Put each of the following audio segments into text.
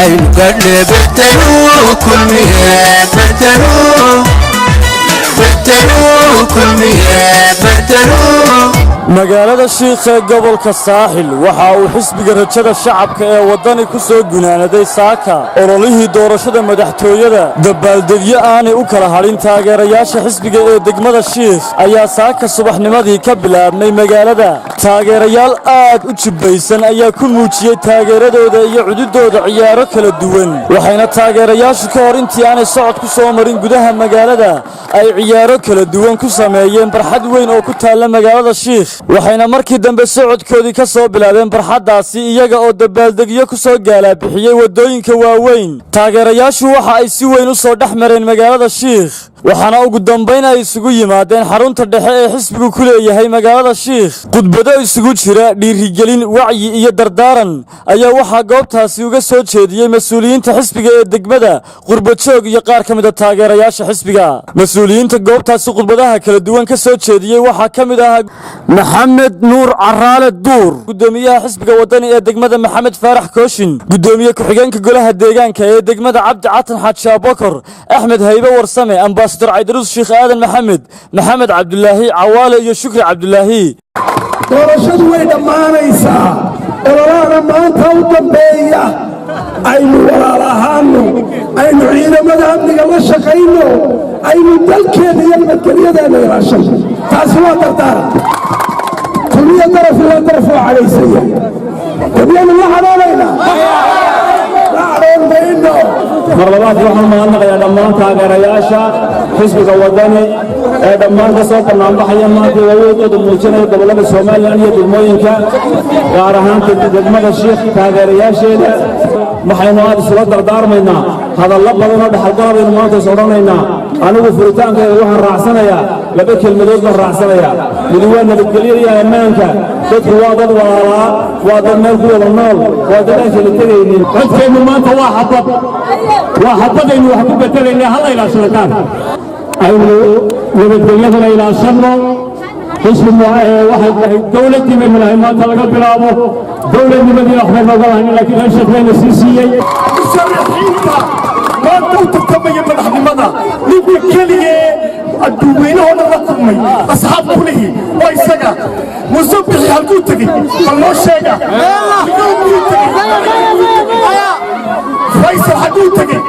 aynu gadhe bedelo kulmiye bedelo magaalada Shiikh ee gobolka Saaxil waxa uu xisbiga rajada shacabka ee wadani ku soo gunaanaday saaka ololihii doorashada madaxtooyada dabaaldegyo aanay u kala hadhin taageerayaasha xisbiga ee degmada Shiikh ayaa saaka subaxnimadii ka bilaabmay magaalada taageerayaal aad u jibaysan ayaa ku muujiyay taageeradooda iyo cududooda ciyaaro kala duwan waxayna taageerayaashu ka hor intii aanay socod ku soo marin gudaha magaalada ay ciyaaro kala duwan ku sameeyeen barxad weyn oo ku taala magaalada Shiikh waxayna markii dambe socodkoodii ka soo bilaabeen barxadaasi iyaga oo dabaaldegyo ku soo gaalabixiyay wadooyinka waaweyn taageerayaashu waxa ay si weyn u soo dhaxmareen magaalada Shiikh waxaana ugu dambeyn ay isugu yimaadeen xarunta dhexe ee xisbigu ku leeyahay magaalada Shiikh khudbado isugu jira dhiirigelin wacyi iyo dardaaran ayaa waxa goobtaasi uga soo jeediyay mas'uuliyiinta xisbiga ee degmada qurbajoog iyo qaar ka mid ah taageerayaasha xisbiga mas'uuliyiinta goobtaasi khudbadaha kala duwan ka soo jeediyay waxa ka mid ah maxamed nuur caraale duur gudoomiyaha xisbiga wadani ee degmada maxamed faarax kooshin gudoomiye ku-xigeenka golaha deegaanka ee degmada cabdi catan xaaji abakar axmed haybe warsame ambassador Aydrus Sheikh Aadan Maxamed Cabdullaahi Cawaale iyo Shukri Cabdullaahi doorashadu way dhamaanaysaa ololaha maanta u dambeeya aynu walaalahaano aynu ciidamada amniga la shaqayno aynu dalkeena iyo nabadgelyadeena ilaashano taasi waa dardaaran kulliya daraf waa cadaysaya kuliyana la cadoonaynaa mar labaad waxaan mahadnaqayaa dhammaan taageerayaasha xisbiga wadani ee dhammaan ka soo banaanbaxaya maanta awoodooda muujinaya gobolada Soomaaliland iyo degmooyinka gaar ahaan degmada Shiikh taageerayaasheeda waxaynu aad isla dardaarmaynaa hadallo badan oo dhaxalgalab aynu maanta soo oranaynaa anigu furitaankeeda waxaan raacsanayaa laba kelmadood baan raacsanayaa mid waa nabadgelyo iyo ammaanka dadku waa dad walaalaa waa dad meel ku wada nool waa dad aan kala tegaynin codkeennu maanta waa xabadaynu wax ku bedelaynaa halla ilaashanataan aynu nabadgelyadana ilaashanno xisbigu waxay tahay dowladdii baynu nahay maanta laga bilaabo dowladnimadii waxbay nooga lahayn laakiin hal shaqeyna sii siiyey musharaxiinta maanta u tartamaya madaxnimada ninka keligee adduuweynahoo dhan la kulmay asxaab kulihii waa isaga musabixi halkuu tegey bal noo sheega faysal hadduu tegey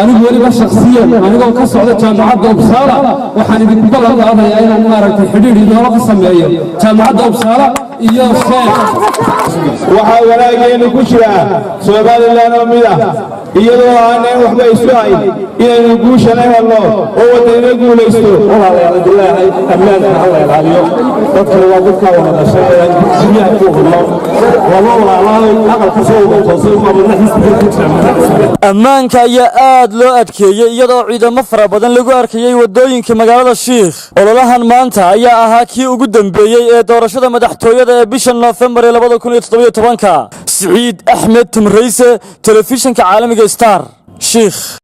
anigu weliba shakhsiyan anigoo ka socda jaamacadda Uppsala waxaan idinku ballan qaadayaa inaan maaragtay xidhiidh idinla ka sameeyo jaamacadda Uppsala iyo Sheekh waxaa wanaageenu ku jira Soomaaliland oo mid ah iyadoo aanay waxba isu hayn inaynu guushana helno oo wadayna guulaysto walaalayaal ammaanka halla ilaaliyo dadka waa dadka wada dhashay ee jiyaha ku hulo ammaanka ayaa aad loo adkeeyay iyadoo ciidamo fara badan lagu arkayay wadooyinka magaalada Shiikh ololahan maanta ayaa ahaa kii ugu dambeeyay ee doorashada madaxtooyada ee bisha November 2017 Saciid Axmed Tumrayse telefishinka caalamiga Star Shiikh